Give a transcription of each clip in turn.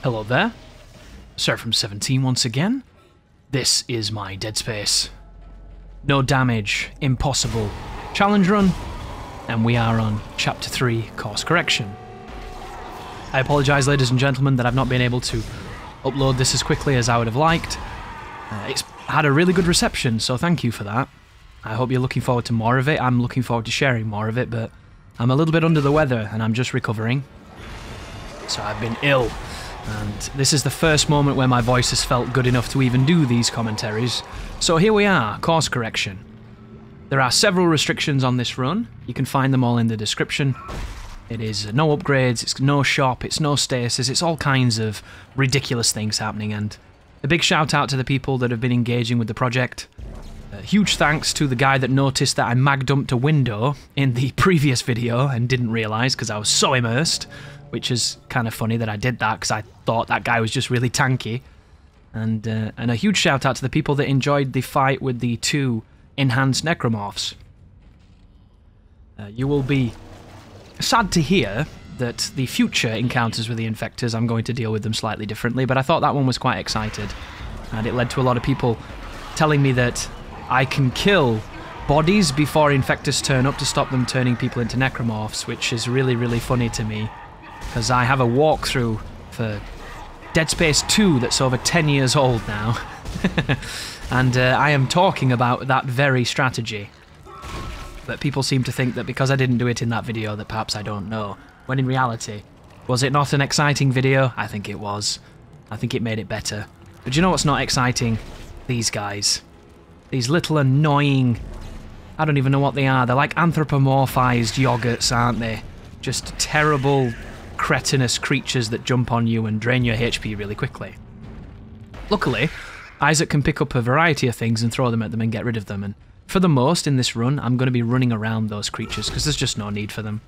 Hello there, Seraphim17 once again. This is my Dead Space. No damage, impossible challenge run, and we are on Chapter 3 course correction. I apologise, ladies and gentlemen, that I've not been able to upload this as quickly as I would have liked. It's had a really good reception, so thank you for that. I hope you're looking forward to more of it. I'm looking forward to sharing more of it, but I'm a little bit under the weather and I'm just recovering. So I've been ill. And this is the first moment where my voice has felt good enough to even do these commentaries. So here we are, course correction. There are several restrictions on this run. You can find them all in the description. It is no upgrades, it's no shop, it's no stasis, it's all kinds of ridiculous things happening. And a big shout out to the people that have been engaging with the project. Huge thanks to the guy that noticed that I mag-dumped a window in the previous video and didn't realise because I was so immersed. Which is kind of funny that I did that because I thought that guy was just really tanky. And a huge shout out to the people that enjoyed the fight with the two enhanced necromorphs. You will be sad to hear that the future encounters with the infectors, I'm going to deal with them slightly differently, but I thought that one was quite excited. And it led to a lot of people telling me that I can kill bodies before infectors turn up to stop them turning people into necromorphs, which is really, really funny to me. Because I have a walkthrough for Dead Space 2 that's over 10 years old now. And I am talking about that very strategy. But people seem to think that because I didn't do it in that video that perhaps I don't know. When in reality, was it not an exciting video? I think it was. I think it made it better. But you know what's not exciting? These guys. These little annoying... I don't even know what they are. They're like anthropomorphized yogurts, aren't they? Just terrible... cretinous creatures that jump on you and drain your HP really quickly. Luckily, Isaac can pick up a variety of things and throw them at them and get rid of them, and for the most in this run, I'm going to be running around those creatures because there's just no need for them.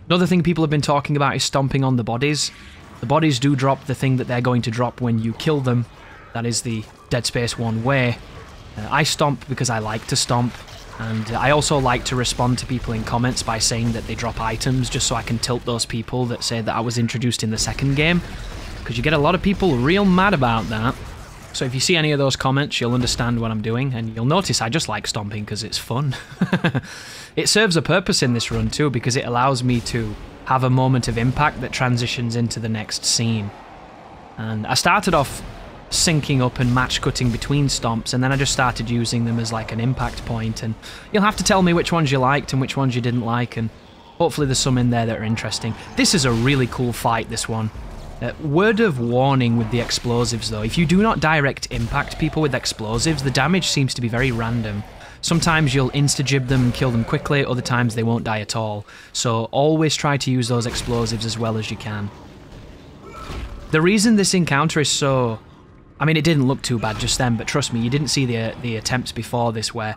Another thing people have been talking about is stomping on the bodies. The bodies do drop the thing that they're going to drop when you kill them. That is the Dead Space 1 way. I stomp because I like to stomp. And I also like to respond to people in comments by saying that they drop items just so I can tilt those people that say that I was introduced in the second game. Because you get a lot of people real mad about that. So if you see any of those comments, you'll understand what I'm doing. And you'll notice I just like stomping because it's fun. It serves a purpose in this run too because it allows me to have a moment of impact that transitions into the next scene. And I started off syncing up and match cutting between stomps, and then I just started using them as like an impact point, and you'll have to tell me which ones you liked and which ones you didn't like, and hopefully there's some in there that are interesting. This is a really cool fight, this one. Word of warning with the explosives though, if you do not direct impact people with explosives, the damage seems to be very random. Sometimes you'll insta-jib them and kill them quickly, other times they won't die at all, so always try to use those explosives as well as you can. The reason this encounter is so... I mean, it didn't look too bad just then, but trust me, you didn't see the attempts before this where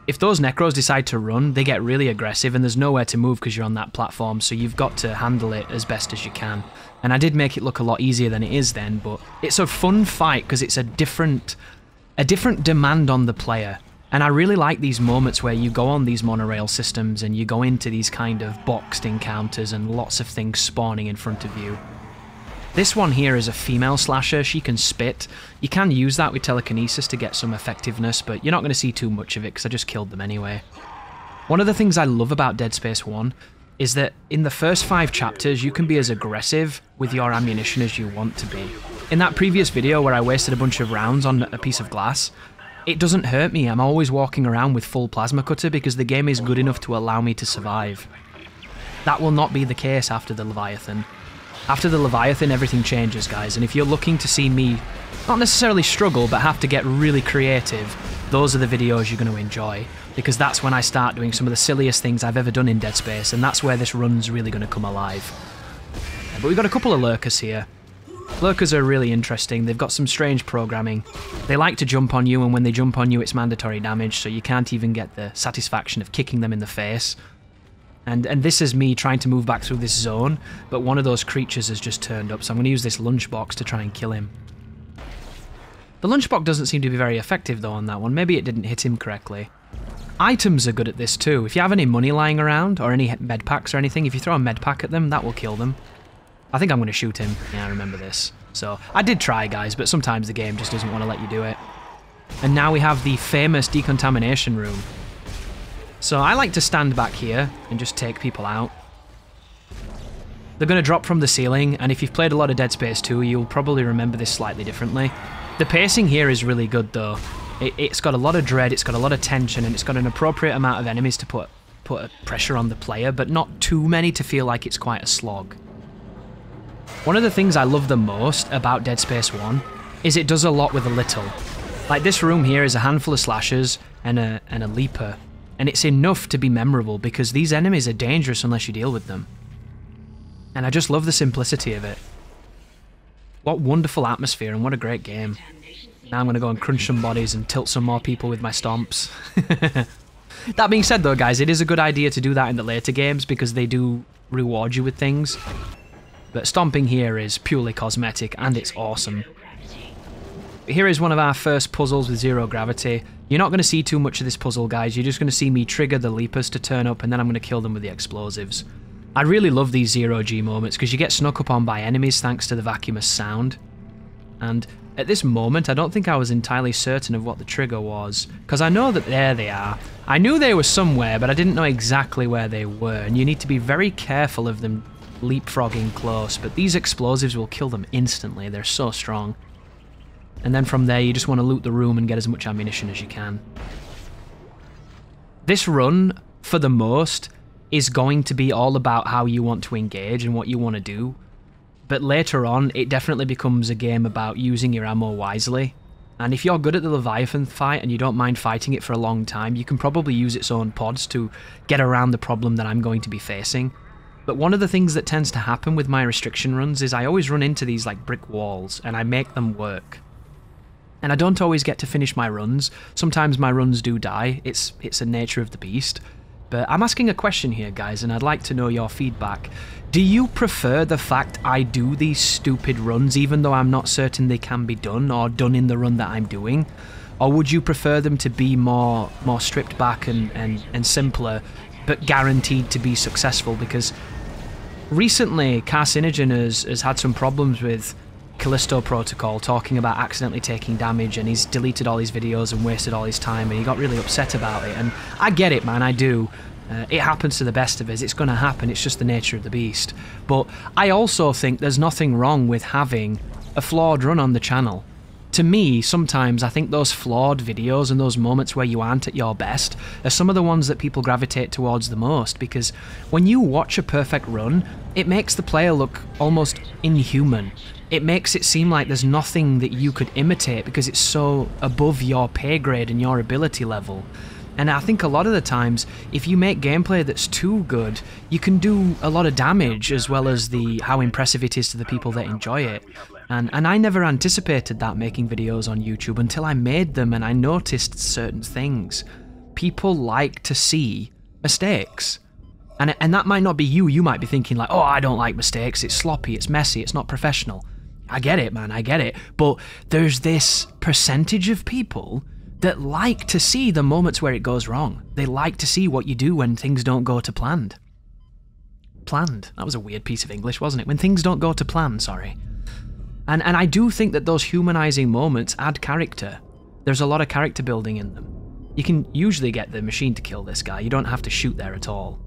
if those Necros decide to run, they get really aggressive and there's nowhere to move because you're on that platform, so you've got to handle it as best as you can. And I did make it look a lot easier than it is then, but it's a fun fight because it's a different demand on the player. And I really like these moments where you go on these monorail systems and you go into these kind of boxed encounters and lots of things spawning in front of you. This one here is a female slasher, she can spit. You can use that with telekinesis to get some effectiveness, but you're not going to see too much of it because I just killed them anyway. One of the things I love about Dead Space 1 is that in the first 5 chapters you can be as aggressive with your ammunition as you want to be. In that previous video where I wasted a bunch of rounds on a piece of glass, it doesn't hurt me, I'm always walking around with full plasma cutter because the game is good enough to allow me to survive. That will not be the case after the Leviathan. After the Leviathan, everything changes, guys, and if you're looking to see me, not necessarily struggle, but have to get really creative, those are the videos you're going to enjoy, because that's when I start doing some of the silliest things I've ever done in Dead Space, and that's where this run's really going to come alive. But we've got a couple of lurkers here. Lurkers are really interesting, they've got some strange programming. They like to jump on you, and when they jump on you it's mandatory damage, so you can't even get the satisfaction of kicking them in the face. And this is me trying to move back through this zone, but one of those creatures has just turned up, so I'm going to use this lunchbox to try and kill him. The lunchbox doesn't seem to be very effective though on that one, maybe it didn't hit him correctly. Items are good at this too. If you have any money lying around, or any med packs or anything, if you throw a med pack at them, that will kill them. I think I'm going to shoot him. Yeah, I remember this. So, I did try, guys, but sometimes the game just doesn't want to let you do it. And now we have the famous decontamination room. So, I like to stand back here and just take people out. They're going to drop from the ceiling, and if you've played a lot of Dead Space 2, you'll probably remember this slightly differently. The pacing here is really good, though. It's got a lot of dread, it's got a lot of tension, and it's got an appropriate amount of enemies to put a pressure on the player, but not too many to feel like it's quite a slog. One of the things I love the most about Dead Space 1 is it does a lot with a little. Like, this room here is a handful of slashers and a leaper, and it's enough to be memorable because these enemies are dangerous unless you deal with them. And I just love the simplicity of it. What wonderful atmosphere and what a great game. Now I'm going to go and crunch some bodies and tilt some more people with my stomps. That being said though, guys, it is a good idea to do that in the later games because they do reward you with things. But stomping here is purely cosmetic and it's awesome. Here is one of our first puzzles with zero gravity. You're not going to see too much of this puzzle, guys. You're just going to see me trigger the leapers to turn up and then I'm going to kill them with the explosives. I really love these zero-G moments because you get snuck up on by enemies thanks to the vacuous sound. And at this moment, I don't think I was entirely certain of what the trigger was, because I know that there they are. I knew they were somewhere, but I didn't know exactly where they were, and you need to be very careful of them leapfrogging close, but these explosives will kill them instantly. They're so strong. And then from there, you just want to loot the room and get as much ammunition as you can. This run, for the most, is going to be all about how you want to engage and what you want to do. But later on, it definitely becomes a game about using your ammo wisely. And if you're good at the Leviathan fight and you don't mind fighting it for a long time, you can probably use its own pods to get around the problem that I'm going to be facing. But one of the things that tends to happen with my restriction runs is I always run into these like brick walls and I make them work. And I don't always get to finish my runs. Sometimes my runs do die. It's the nature of the beast. But I'm asking a question here, guys, and I'd like to know your feedback. Do you prefer the fact I do these stupid runs even though I'm not certain they can be done or done in the run that I'm doing? Or would you prefer them to be more stripped back and simpler, but guaranteed to be successful? Because recently, Carcinogen has had some problems with Callisto Protocol, talking about accidentally taking damage, and he's deleted all his videos and wasted all his time, and he got really upset about it. And I get it, man, I do. It happens to the best of us. It's going to happen. It's just the nature of the beast. But I also think there's nothing wrong with having a flawed run on the channel. To me, sometimes I think those flawed videos and those moments where you aren't at your best are some of the ones that people gravitate towards the most, because when you watch a perfect run, it makes the player look almost inhuman. It makes it seem like there's nothing that you could imitate because it's so above your pay grade and your ability level. And I think a lot of the times, if you make gameplay that's too good, you can do a lot of damage as well as how impressive it is to the people that enjoy it. And I never anticipated that making videos on YouTube until I made them and I noticed certain things. People like to see mistakes. And that might not be you. You might be thinking like, oh, I don't like mistakes. It's sloppy, it's messy, it's not professional. I get it, man, I get it. But there's this percentage of people that like to see the moments where it goes wrong. They like to see what you do when things don't go to planned. Planned. That was a weird piece of English, wasn't it? When things don't go to plan, sorry. And I do think that those humanizing moments add character. There's a lot of character building in them. You can usually get the machine to kill this guy. You don't have to shoot there at all.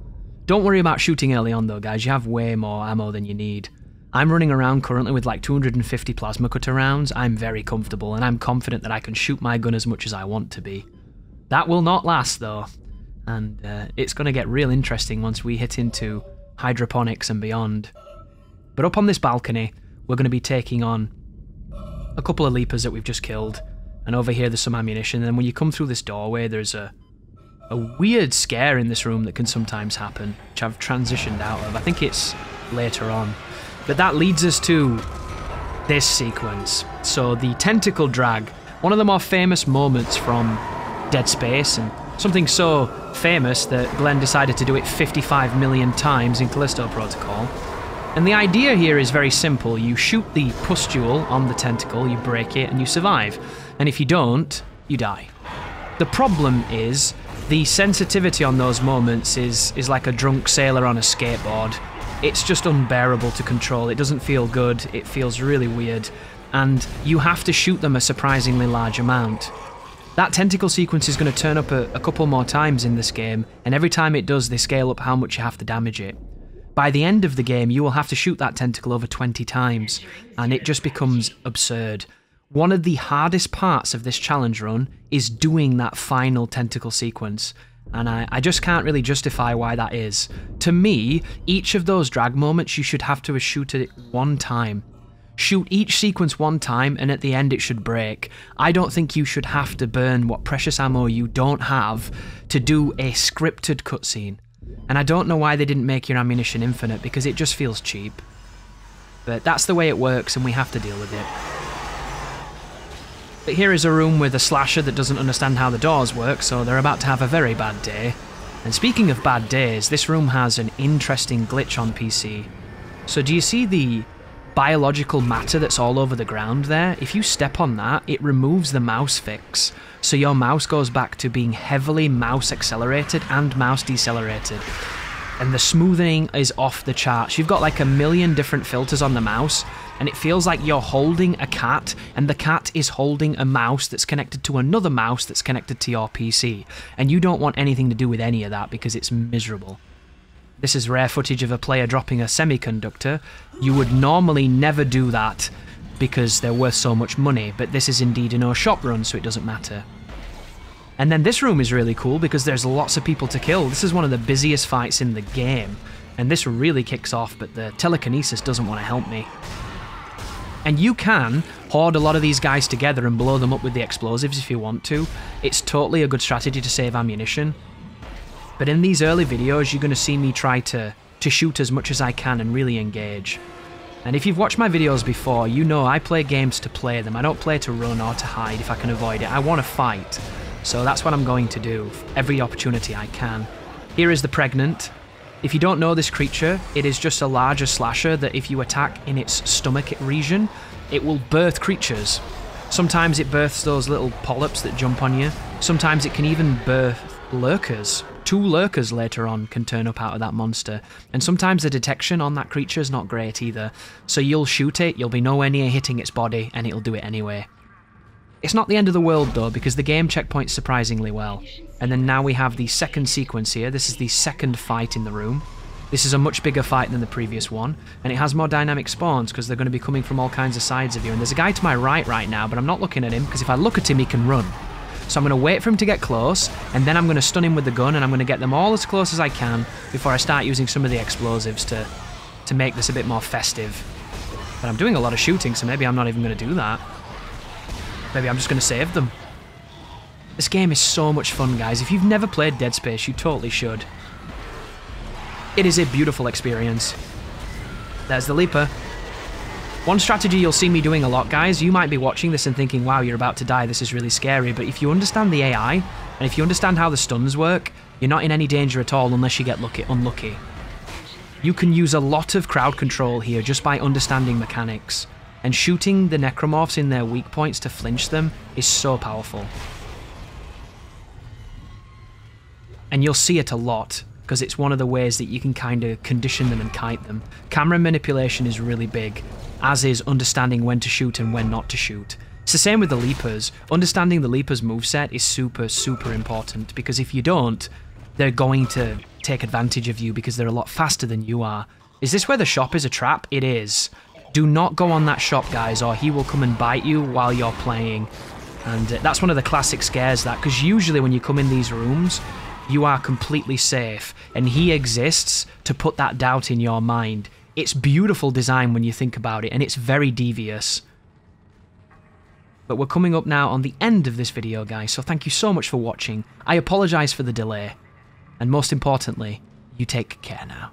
Don't worry about shooting early on though, guys. You have way more ammo than you need. I'm running around currently with like 250 plasma cutter rounds. I'm very comfortable and I'm confident that I can shoot my gun as much as I want to be. That will not last though, and it's going to get real interesting once we hit into hydroponics and beyond. But up on this balcony, we're going to be taking on a couple of leapers that we've just killed, and over here there's some ammunition, and then when you come through this doorway there's a weird scare in this room that can sometimes happen, which I've transitioned out of. I think it's later on. But that leads us to this sequence. So the tentacle drag, one of the more famous moments from Dead Space, and something so famous that Glenn decided to do it 55 million times in Callisto Protocol. And the idea here is very simple. You shoot the pustule on the tentacle, you break it, and you survive. And if you don't, you die. The problem is the sensitivity on those moments is like a drunk sailor on a skateboard. It's just unbearable to control. It doesn't feel good. It feels really weird. And you have to shoot them a surprisingly large amount. That tentacle sequence is going to turn up a couple more times in this game, and every time it does, they scale up how much you have to damage it. By the end of the game, you will have to shoot that tentacle over 20 times, and it just becomes absurd. One of the hardest parts of this challenge run is doing that final tentacle sequence, and I just can't really justify why that is. To me, each of those drag moments you should have to shoot it one time. Shoot each sequence one time, and at the end it should break. I don't think you should have to burn what precious ammo you don't have to do a scripted cutscene. And I don't know why they didn't make your ammunition infinite, because it just feels cheap. But that's the way it works, and we have to deal with it. But here is a room with a slasher that doesn't understand how the doors work, so they're about to have a very bad day. And speaking of bad days, this room has an interesting glitch on PC. So do you see the biological matter that's all over the ground there? If you step on that, it removes the mouse fix. So your mouse goes back to being heavily mouse accelerated and mouse decelerated. And the smoothing is off the charts. You've got like a million different filters on the mouse, and it feels like you're holding a cat, and the cat is holding a mouse that's connected to another mouse that's connected to your PC. And you don't want anything to do with any of that because it's miserable. This is rare footage of a player dropping a semiconductor. You would normally never do that because they're worth so much money, but this is indeed a no shop run, so it doesn't matter. And then this room is really cool because there's lots of people to kill. This is one of the busiest fights in the game, and this really kicks off, but the telekinesis doesn't want to help me. And you can hoard a lot of these guys together and blow them up with the explosives if you want to. It's totally a good strategy to save ammunition. But in these early videos, you're going to see me try to shoot as much as I can and really engage. And if you've watched my videos before, you know I play games to play them. I don't play to run or to hide if I can avoid it. I want to fight. So that's what I'm going to do, every opportunity I can. Here is the Pregnant. If you don't know this creature, it is just a larger slasher that if you attack in its stomach region, it will birth creatures. Sometimes it births those little polyps that jump on you. Sometimes it can even birth lurkers. 2 lurkers later on can turn up out of that monster. And sometimes the detection on that creature is not great either. So you'll shoot it, you'll be nowhere near hitting its body, and it'll do it anyway. It's not the end of the world though, because the game checkpoints surprisingly well. And then now we have the second sequence here. This is the second fight in the room. This is a much bigger fight than the previous one, and it has more dynamic spawns because they're going to be coming from all kinds of sides of you. And there's a guy to my right now, but I'm not looking at him because if I look at him, he can run. So I'm going to wait for him to get close, and then I'm going to stun him with the gun, and I'm going to get them all as close as I can before I start using some of the explosives to make this a bit more festive. But I'm doing a lot of shooting, so maybe I'm not even going to do that. Maybe I'm just going to save them. This game is so much fun, guys. If you've never played Dead Space, you totally should. It is a beautiful experience. There's the Leaper. One strategy you'll see me doing a lot, guys, you might be watching this and thinking, wow, you're about to die, this is really scary, but if you understand the AI, and if you understand how the stuns work, you're not in any danger at all unless you get unlucky. You can use a lot of crowd control here just by understanding mechanics, and shooting the necromorphs in their weak points to flinch them is so powerful. And you'll see it a lot, because it's one of the ways that you can kind of condition them and kite them. Camera manipulation is really big, as is understanding when to shoot and when not to shoot. It's the same with the Leapers. Understanding the Leapers' moveset is super, super important, because if you don't, they're going to take advantage of you because they're a lot faster than you are. Is this where the shop is a trap? It is. Do not go on that shop, guys, or he will come and bite you while you're playing. And that's one of the classic scares, that, because usually when you come in these rooms, you are completely safe, and he exists to put that doubt in your mind. It's beautiful design when you think about it, and it's very devious. But we're coming up now on the end of this video, guys, so thank you so much for watching. I apologise for the delay, and most importantly, you take care now.